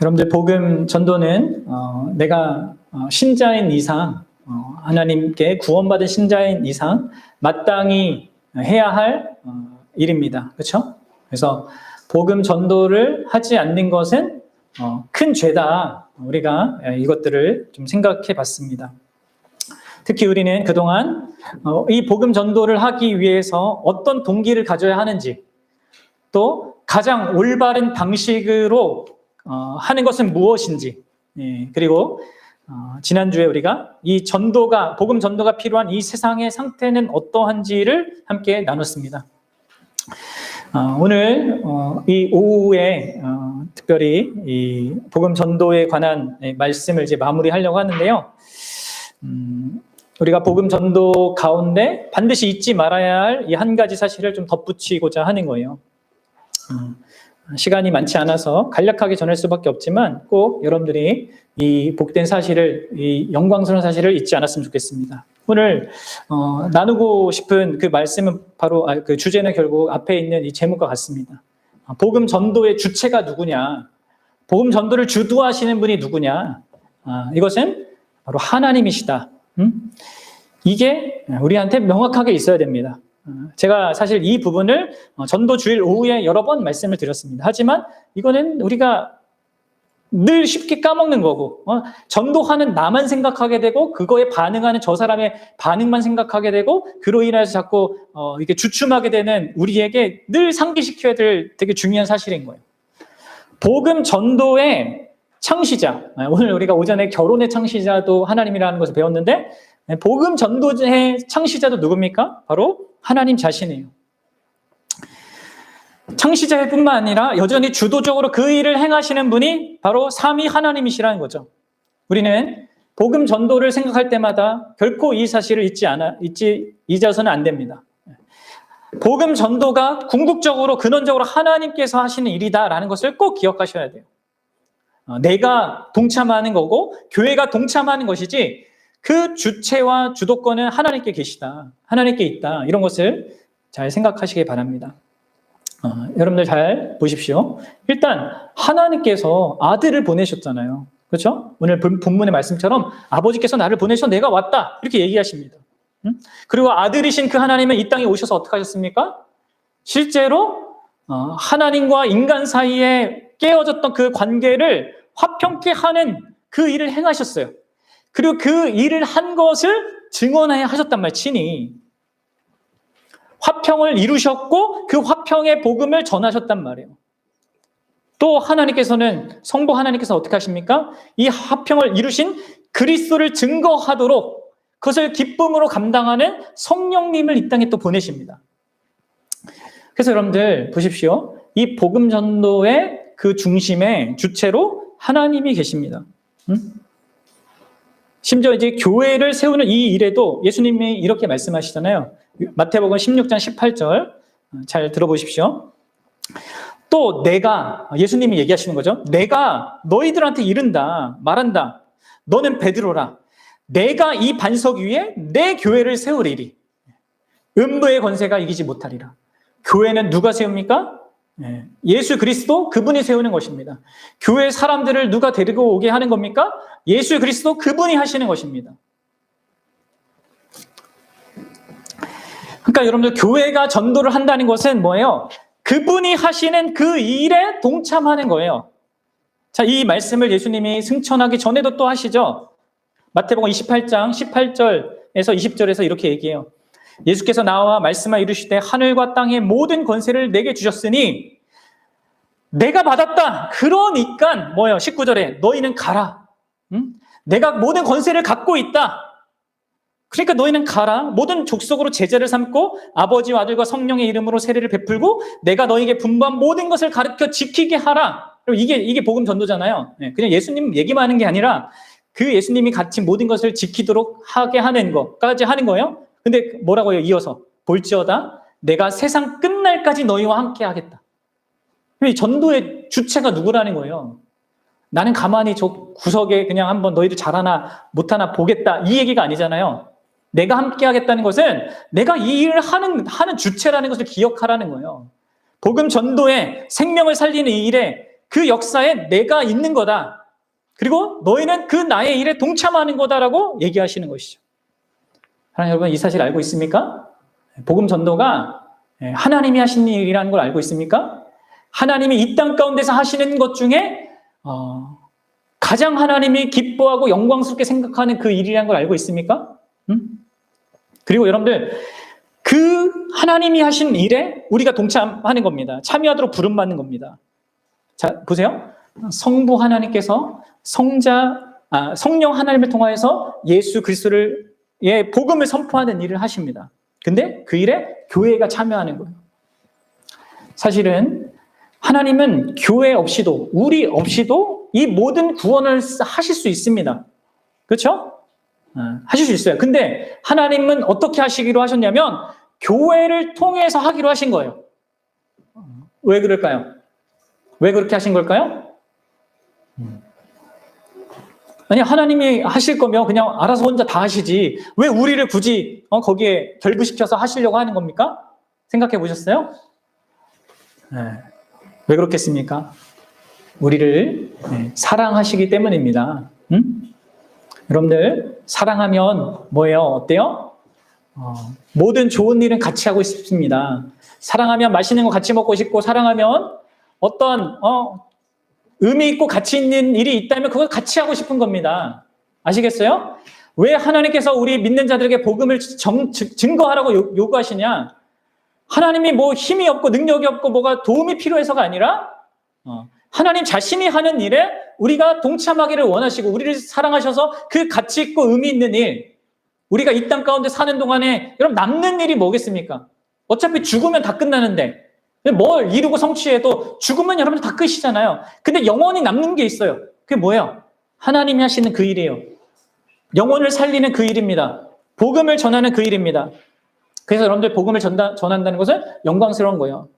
여러분들 복음 전도는 내가 신자인 이상, 하나님께 구원받은 신자인 이상 마땅히 해야 할 일입니다. 그렇죠? 그래서 복음 전도를 하지 않는 것은 큰 죄다. 우리가 이것들을 좀 생각해 봤습니다. 특히 우리는 그동안 이 복음 전도를 하기 위해서 어떤 동기를 가져야 하는지, 또 가장 올바른 방식으로 하는 것은 무엇인지, 그리고 지난주에 우리가 이 전도가, 복음 전도가 필요한 이 세상의 상태는 어떠한지를 함께 나눴습니다. 오늘 이 오후에 특별히 이 복음 전도에 관한 말씀을 이제 마무리하려고 하는데요. 우리가 복음 전도 가운데 반드시 잊지 말아야 할 이 한 가지 사실을 좀 덧붙이고자 하는 거예요. 시간이 많지 않아서 간략하게 전할 수밖에 없지만 꼭 여러분들이 이 복된 사실을, 이 영광스러운 사실을 잊지 않았으면 좋겠습니다. 오늘 나누고 싶은 그 말씀은 바로 그 주제는 결국 앞에 있는 이 제목과 같습니다. 복음 전도의 주체가 누구냐? 복음 전도를 주도하시는 분이 누구냐? 이것은 바로 하나님이시다. 이게 우리한테 명확하게 있어야 됩니다. 제가 사실 이 부분을 전도 주일 오후에 여러 번 말씀을 드렸습니다. 하지만 이거는 우리가 늘 쉽게 까먹는 거고, 전도하는 나만 생각하게 되고, 그거에 반응하는 저 사람의 반응만 생각하게 되고, 그로 인해서 자꾸 이렇게 주춤하게 되는 우리에게 늘 상기시켜야 될 되게 중요한 사실인 거예요. 복음 전도의 창시자, 오늘 우리가 오전에 결혼의 창시자도 하나님이라는 것을 배웠는데, 복음 전도의 창시자도 누굽니까? 바로 하나님 자신이에요. 창시자일 뿐만 아니라 여전히 주도적으로 그 일을 행하시는 분이 바로 삼위 하나님이시라는 거죠. 우리는 복음 전도를 생각할 때마다 결코 이 사실을 잊어서는 안 됩니다. 복음 전도가 궁극적으로 근원적으로 하나님께서 하시는 일이다라는 것을 꼭 기억하셔야 돼요. 내가 동참하는 거고 교회가 동참하는 것이지 그 주체와 주도권은 하나님께 계시다. 하나님께 있다. 이런 것을 잘 생각하시기 바랍니다. 여러분들 잘 보십시오. 일단 하나님께서 아들을 보내셨잖아요. 그렇죠? 오늘 본문의 말씀처럼 아버지께서 나를 보내셔 내가 왔다. 이렇게 얘기하십니다. 그리고 아들이신 그 하나님은 이 땅에 오셔서 어떻게 하셨습니까? 실제로 하나님과 인간 사이에 깨어졌던 그 관계를 화평케 하는 그 일을 행하셨어요. 그리고 그 일을 한 것을 증언해 하셨단 말이에요. 친히. 화평을 이루셨고 그 화평의 복음을 전하셨단 말이에요. 또 하나님께서는, 성부 하나님께서 어떻게 하십니까? 이 화평을 이루신 그리스도를 증거하도록 그것을 기쁨으로 감당하는 성령님을 이 땅에 또 보내십니다. 그래서 여러분들 보십시오. 이 복음 전도의 그 중심에 주체로 하나님이 계십니다. 심지어 이제 교회를 세우는 이 일에도 예수님이 이렇게 말씀하시잖아요. 마태복음 16장 18절 잘 들어보십시오. 또 내가, 예수님이 얘기하시는 거죠. 내가 너희들한테 이른다, 말한다. 너는 베드로라. 내가 이 반석 위에 내 교회를 세우리리. 음부의 권세가 이기지 못하리라. 교회는 누가 세웁니까? 예수 그리스도 그분이 세우는 것입니다. 교회 사람들을 누가 데리고 오게 하는 겁니까? 예수 그리스도 그분이 하시는 것입니다. 그러니까 여러분들 교회가 전도를 한다는 것은 뭐예요? 그분이 하시는 그 일에 동참하는 거예요. 자, 이 말씀을 예수님이 승천하기 전에도 또 하시죠. 마태복음 28장 18절에서 20절에서 이렇게 얘기해요. 예수께서 나와 말씀하 이르시되 하늘과 땅의 모든 권세를 내게 주셨으니 내가 받았다. 그러니까 뭐예요? 19절에 너희는 가라. 내가 모든 권세를 갖고 있다. 그러니까 너희는 가라. 모든 족속으로 제자를 삼고 아버지와 아들과 성령의 이름으로 세례를 베풀고 내가 너희에게 분부한 모든 것을 가르쳐 지키게 하라. 이게 복음 전도잖아요. 그냥 예수님 얘기만 하는 게 아니라 그 예수님이 같이 모든 것을 지키도록 하게 하는 것까지 하는 거예요. 근데 뭐라고요? 이어서 볼지어다 내가 세상 끝날까지 너희와 함께 하겠다. 이 전도의 주체가 누구라는 거예요? 나는 가만히 저 구석에 그냥 한번 너희들 잘하나 못하나 보겠다 이 얘기가 아니잖아요. 내가 함께 하겠다는 것은 내가 이 일을 하는 주체라는 것을 기억하라는 거예요. 복음 전도에 생명을 살리는 이 일에 그 역사에 내가 있는 거다. 그리고 너희는 그 나의 일에 동참하는 거다라고 얘기하시는 것이죠. 하나님 여러분, 이 사실 알고 있습니까? 복음 전도가 하나님이 하신 일이라는 걸 알고 있습니까? 하나님이 이 땅 가운데서 하시는 것 중에 가장 하나님이 기뻐하고 영광스럽게 생각하는 그 일이라는 걸 알고 있습니까? 그리고 여러분들, 그 하나님이 하신 일에 우리가 동참하는 겁니다. 참여하도록 부름받는 겁니다. 자, 보세요. 성부 하나님께서 성령 하나님을 통하여서 예수 그리스도를 복음을 선포하는 일을 하십니다. 근데 그 일에 교회가 참여하는 거예요. 사실은 하나님은 교회 없이도, 우리 없이도 이 모든 구원을 하실 수 있습니다. 그렇죠? 하실 수 있어요. 근데 하나님은 어떻게 하시기로 하셨냐면 교회를 통해서 하기로 하신 거예요. 왜 그럴까요? 왜 그렇게 하신 걸까요? 아니, 하나님이 하실 거면 그냥 알아서 혼자 다 하시지 왜 우리를 굳이 거기에 결부시켜서 하시려고 하는 겁니까? 생각해 보셨어요? 네. 왜 그렇겠습니까? 우리를 사랑하시기 때문입니다. 여러분들, 사랑하면 뭐예요? 어때요? 모든 좋은 일은 같이 하고 싶습니다. 사랑하면 맛있는 거 같이 먹고 싶고, 사랑하면 어떤 의미 있고 가치 있는 일이 있다면 그걸 같이 하고 싶은 겁니다. 아시겠어요? 왜 하나님께서 우리 믿는 자들에게 복음을 증거하라고 요구하시냐? 하나님이 뭐 힘이 없고 능력이 없고 뭐가 도움이 필요해서가 아니라 하나님 자신이 하는 일에 우리가 동참하기를 원하시고 우리를 사랑하셔서 그 가치 있고 의미 있는 일, 우리가 이 땅 가운데 사는 동안에 여러분 남는 일이 뭐겠습니까? 어차피 죽으면 다 끝나는데 뭘 이루고 성취해도 죽으면 여러분들 다 끝이잖아요. 근데 영원히 남는 게 있어요. 그게 뭐예요? 하나님이 하시는 그 일이에요. 영혼을 살리는 그 일입니다. 복음을 전하는 그 일입니다. 그래서 여러분들 복음을 전한다는 것은 영광스러운 거예요.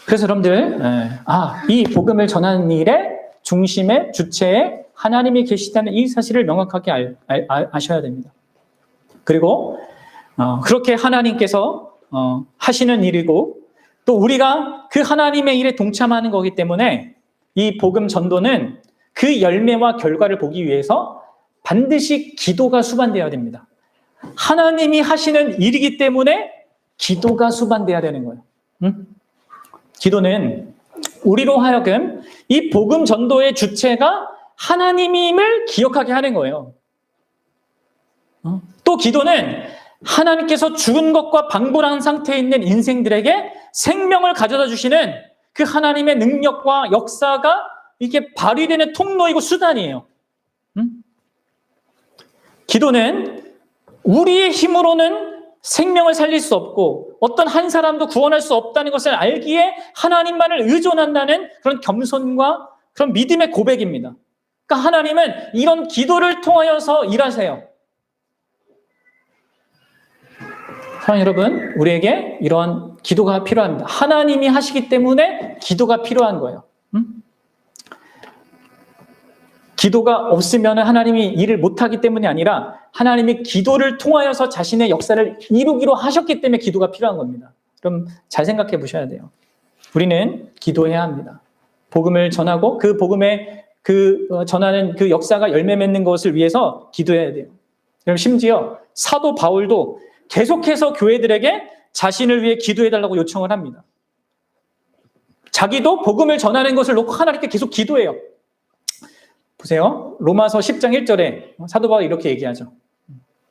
그래서 여러분들 이 복음을 전하는 일의 중심에 주체에 하나님이 계시다는 이 사실을 명확하게 아셔야 됩니다. 그리고 그렇게 하나님께서 하시는 일이고 또 우리가 그 하나님의 일에 동참하는 거기 때문에 이 복음 전도는 그 열매와 결과를 보기 위해서 반드시 기도가 수반되어야 됩니다. 하나님이 하시는 일이기 때문에 기도가 수반되어야 되는 거예요. 기도는 우리로 하여금 이 복음 전도의 주체가 하나님임을 기억하게 하는 거예요. 또 기도는 하나님께서 죽은 것과 방불한 상태에 있는 인생들에게 생명을 가져다 주시는 그 하나님의 능력과 역사가 이게 발휘되는 통로이고 수단이에요. 기도는 우리의 힘으로는 생명을 살릴 수 없고 어떤 한 사람도 구원할 수 없다는 것을 알기에 하나님만을 의존한다는 그런 겸손과 그런 믿음의 고백입니다. 그러니까 하나님은 이런 기도를 통하여서 일하세요. 사랑하는 여러분, 우리에게 이러한 기도가 필요합니다. 하나님이 하시기 때문에 기도가 필요한 거예요. 기도가 없으면 하나님이 일을 못하기 때문이 아니라 하나님이 기도를 통하여서 자신의 역사를 이루기로 하셨기 때문에 기도가 필요한 겁니다. 그럼 잘 생각해 보셔야 돼요. 우리는 기도해야 합니다. 복음을 전하고 그 복음에 전하는 그 역사가 열매 맺는 것을 위해서 기도해야 돼요. 그럼 심지어 사도 바울도 계속해서 교회들에게 자신을 위해 기도해달라고 요청을 합니다. 자기도 복음을 전하는 것을 놓고 하나님께 계속 기도해요. 보세요. 로마서 10장 1절에 사도 바울이 이렇게 얘기하죠.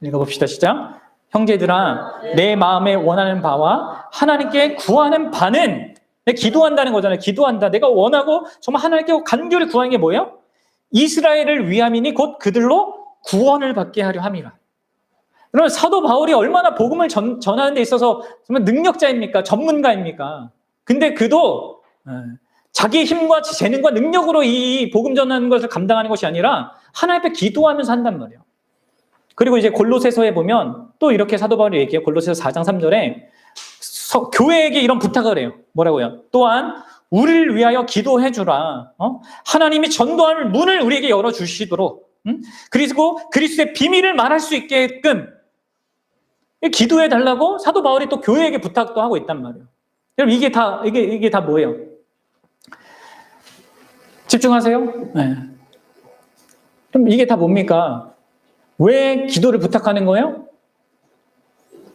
읽어봅시다. 시작. 형제들아, 내 마음에 원하는 바와 하나님께 구하는 바는, 내가 기도한다는 거잖아요. 기도한다. 내가 원하고 정말 하나님께 간절히 구하는 게 뭐예요? 이스라엘을 위함이니 곧 그들로 구원을 받게 하려 함이라. 그러면 사도 바울이 얼마나 복음을 전하는 데 있어서 정말 능력자입니까? 전문가입니까? 근데 그도 자기 힘과 재능과 능력으로 이 복음 전하는 것을 감당하는 것이 아니라 하나님 앞에 기도하면서 한단 말이에요. 그리고 이제 골로새서에 보면 또 이렇게 사도 바울이 얘기해요. 골로새서 4장 3절에 교회에게 이런 부탁을 해요. 뭐라고요? 또한 우리를 위하여 기도해 주라. 하나님이 전도할 문을 우리에게 열어주시도록, 그리고 그리스도의 비밀을 말할 수 있게끔 기도해 달라고 사도 바울이 또 교회에게 부탁도 하고 있단 말이에요. 여러분 이게 다 뭐예요? 집중하세요. 네. 그럼 이게 다 뭡니까? 왜 기도를 부탁하는 거예요?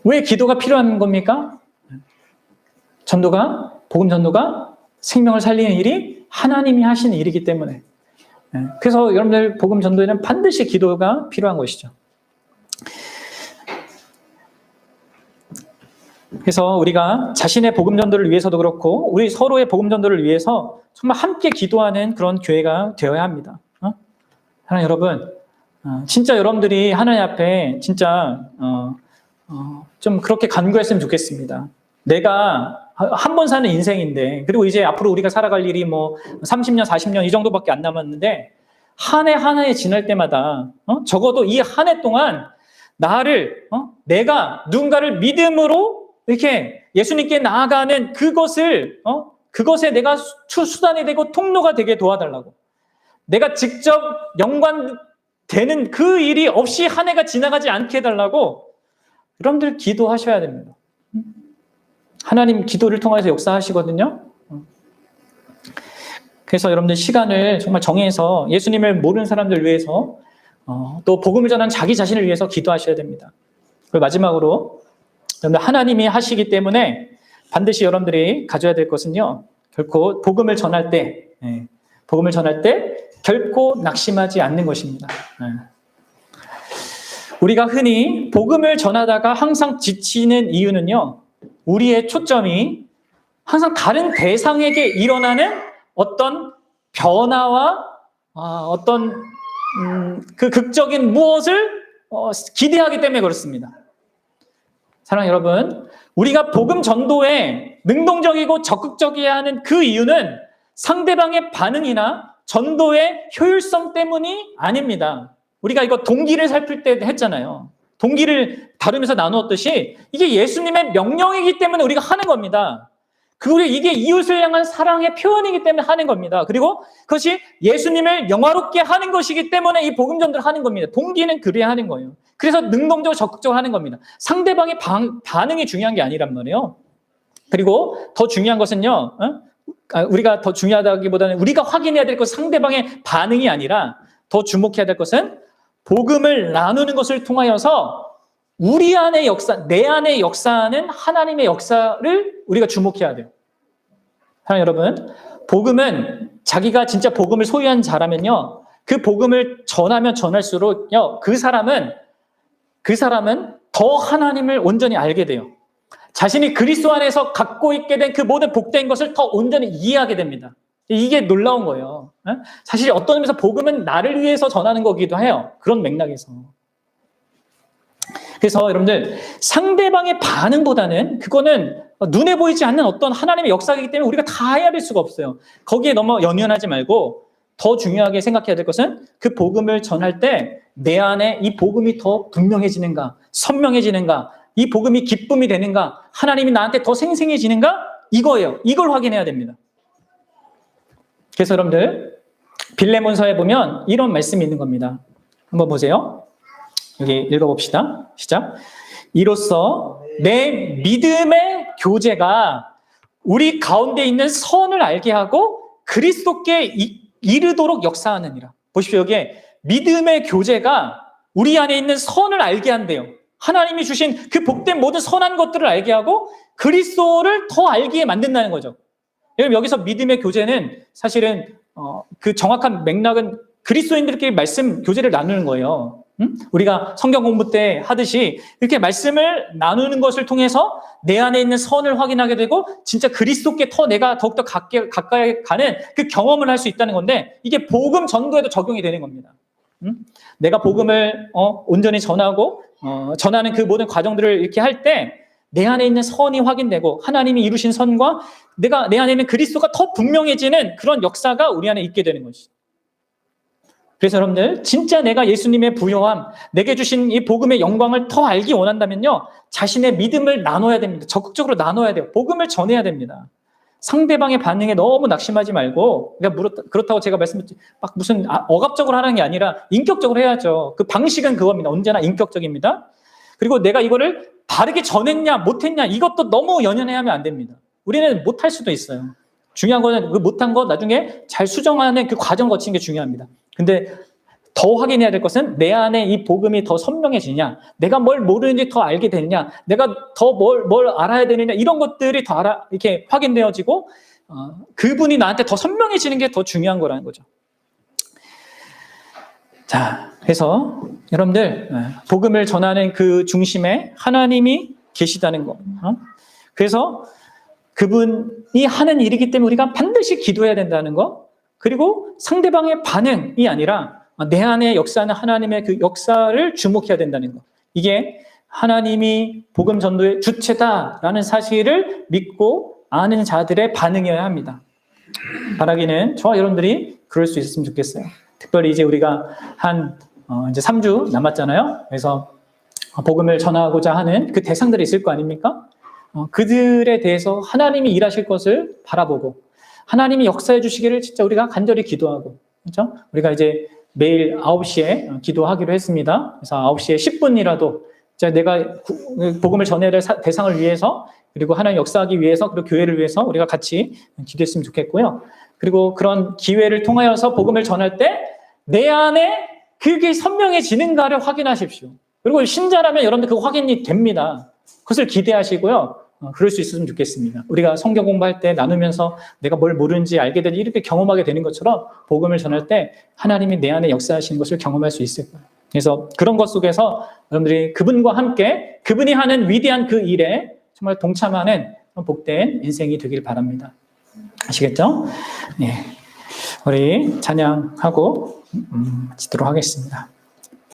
왜 기도가 필요한 겁니까? 복음 전도가 생명을 살리는 일이 하나님이 하시는 일이기 때문에. 그래서 여러분들 복음 전도에는 반드시 기도가 필요한 것이죠. 그래서 우리가 자신의 복음 전도를 위해서도 그렇고 우리 서로의 복음 전도를 위해서 정말 함께 기도하는 그런 교회가 되어야 합니다. 하나님 여러분, 진짜 여러분들이 하나님 앞에 진짜 좀 그렇게 간구했으면 좋겠습니다. 내가 한 번 사는 인생인데, 그리고 이제 앞으로 우리가 살아갈 일이 뭐 30년, 40년 이 정도밖에 안 남았는데 한 해 한 해 지날 때마다 적어도 이 한 해 동안 내가 누군가를 믿음으로 이렇게 예수님께 나아가는 그것에 내가 수단이 되고 통로가 되게 도와달라고. 내가 직접 연관되는 그 일이 없이 한 해가 지나가지 않게 해달라고 여러분들 기도하셔야 됩니다. 하나님 기도를 통해서 역사하시거든요. 그래서 여러분들 시간을 정말 정해서 예수님을 모르는 사람들 위해서 또 복음을 전하는 자기 자신을 위해서 기도하셔야 됩니다. 그리고 마지막으로 여러분들 하나님이 하시기 때문에 반드시 여러분들이 가져야 될 것은요. 결코 복음을 전할 때 결코 낙심하지 않는 것입니다. 우리가 흔히 복음을 전하다가 항상 지치는 이유는요. 우리의 초점이 항상 다른 대상에게 일어나는 어떤 변화와 그 극적인 무엇을 기대하기 때문에 그렇습니다. 사랑하는 여러분, 우리가 복음 전도에 능동적이고 적극적이어야 하는 그 이유는 상대방의 반응이나 전도의 효율성 때문이 아닙니다. 우리가 이거 동기를 살필 때 했잖아요. 동기를 다루면서 나누었듯이 이게 예수님의 명령이기 때문에 우리가 하는 겁니다. 그리고 이게 이웃을 향한 사랑의 표현이기 때문에 하는 겁니다. 그리고 그것이 예수님을 영화롭게 하는 것이기 때문에 이 복음 전도를 하는 겁니다. 동기는 그래야 하는 거예요. 그래서 능동적으로 적극적으로 하는 겁니다. 상대방의 반응이 중요한 게 아니란 말이에요. 그리고 더 중요한 것은요. 우리가 더 중요하다기보다는 우리가 확인해야 될 것은 상대방의 반응이 아니라 더 주목해야 될 것은 복음을 나누는 것을 통하여서 우리 안의 역사, 내 안의 역사는 하나님의 역사를 우리가 주목해야 돼요. 사랑하는 여러분, 복음은 자기가 진짜 복음을 소유한 자라면요, 그 복음을 전하면 전할수록요, 그 사람은 더 하나님을 온전히 알게 돼요. 자신이 그리스도 안에서 갖고 있게 된 그 모든 복된 것을 더 온전히 이해하게 됩니다. 이게 놀라운 거예요. 사실 어떤 의미에서 복음은 나를 위해서 전하는 거기도 해요. 그런 맥락에서. 그래서 여러분들 상대방의 반응보다는 그거는 눈에 보이지 않는 어떤 하나님의 역사이기 때문에 우리가 다 헤아릴 수가 없어요. 거기에 너무 연연하지 말고 더 중요하게 생각해야 될 것은 그 복음을 전할 때 내 안에 이 복음이 더 분명해지는가, 선명해지는가, 이 복음이 기쁨이 되는가, 하나님이 나한테 더 생생해지는가, 이거예요. 이걸 확인해야 됩니다. 그래서 여러분들 빌레몬서에 보면 이런 말씀이 있는 겁니다. 한번 보세요. 여기 읽어봅시다. 시작. 이로써 내 믿음의 교제가 우리 가운데 있는 선을 알게 하고 그리스도께 이르도록 역사하느니라. 보십시오. 여기에 믿음의 교제가 우리 안에 있는 선을 알게 한대요. 하나님이 주신 그 복된 모든 선한 것들을 알게 하고 그리스도를 더 알게 만든다는 거죠. 여러분, 여기서 믿음의 교제는 사실은 그 정확한 맥락은 그리스도인들끼리 말씀 교제를 나누는 거예요. 우리가 성경 공부 때 하듯이 이렇게 말씀을 나누는 것을 통해서 내 안에 있는 선을 확인하게 되고 진짜 그리스도께 내가 더욱더 가까이 가는 그 경험을 할 수 있다는 건데 이게 복음 전도에도 적용이 되는 겁니다. 내가 복음을 온전히 전하고 전하는 그 모든 과정들을 이렇게 할 때 내 안에 있는 선이 확인되고 하나님이 이루신 선과 내 안에 있는 그리스도가 더 분명해지는 그런 역사가 우리 안에 있게 되는 것이죠. 그래서 여러분들 진짜 내가 예수님의 부요함, 내게 주신 이 복음의 영광을 더 알기 원한다면요, 자신의 믿음을 나눠야 됩니다. 적극적으로 나눠야 돼요. 복음을 전해야 됩니다. 상대방의 반응에 너무 낙심하지 말고, 그렇다고 제가 말씀드렸지 막 무슨 억압적으로 하는 게 아니라 인격적으로 해야죠. 그 방식은 그겁니다. 언제나 인격적입니다. 그리고 내가 이거를 바르게 전했냐 못했냐 이것도 너무 연연해 하면 안 됩니다. 우리는 못할 수도 있어요. 중요한 거는 그 못한 거 나중에 잘 수정하는 그 과정 거치는 게 중요합니다. 근데 더 확인해야 될 것은 내 안에 이 복음이 더 선명해지냐, 내가 뭘 모르는지 더 알게 되느냐, 내가 더 뭘 알아야 되느냐, 이런 것들이 더 이렇게 확인되어지고 그분이 나한테 더 선명해지는 게 더 중요한 거라는 거죠. 자, 그래서 여러분들 복음을 전하는 그 중심에 하나님이 계시다는 거. 그래서 그분이 하는 일이기 때문에 우리가 반드시 기도해야 된다는 거. 그리고 상대방의 반응이 아니라 내 안에 역사하는 하나님의 그 역사를 주목해야 된다는 거. 이게 하나님이 복음 전도의 주체다라는 사실을 믿고 아는 자들의 반응이어야 합니다. 바라기는 저와 여러분들이 그럴 수 있었으면 좋겠어요. 특별히 이제 우리가 이제 3주 남았잖아요. 그래서 복음을 전하고자 하는 그 대상들이 있을 거 아닙니까? 그들에 대해서 하나님이 일하실 것을 바라보고 하나님이 역사해 주시기를 진짜 우리가 간절히 기도하고, 그렇죠? 우리가 이제 매일 9시에 기도하기로 했습니다. 그래서 9시에 10분이라도 내가 복음을 전해야 될 대상을 위해서, 그리고 하나님 역사하기 위해서, 그리고 교회를 위해서 우리가 같이 기도했으면 좋겠고요. 그리고 그런 기회를 통하여서 복음을 전할 때 내 안에 그게 선명해지는가를 확인하십시오. 그리고 신자라면 여러분들 그거 확인이 됩니다. 그것을 기대하시고요. 그럴 수 있었으면 좋겠습니다. 우리가 성경 공부할 때 나누면서 내가 뭘 모르는지 알게 되니 이렇게 경험하게 되는 것처럼 복음을 전할 때 하나님이 내 안에 역사하시는 것을 경험할 수 있을 거예요. 그래서 그런 것 속에서 여러분들이 그분과 함께 그분이 하는 위대한 그 일에 정말 동참하는 복된 인생이 되길 바랍니다. 아시겠죠? 네. 우리 찬양하고 마치도록 하겠습니다.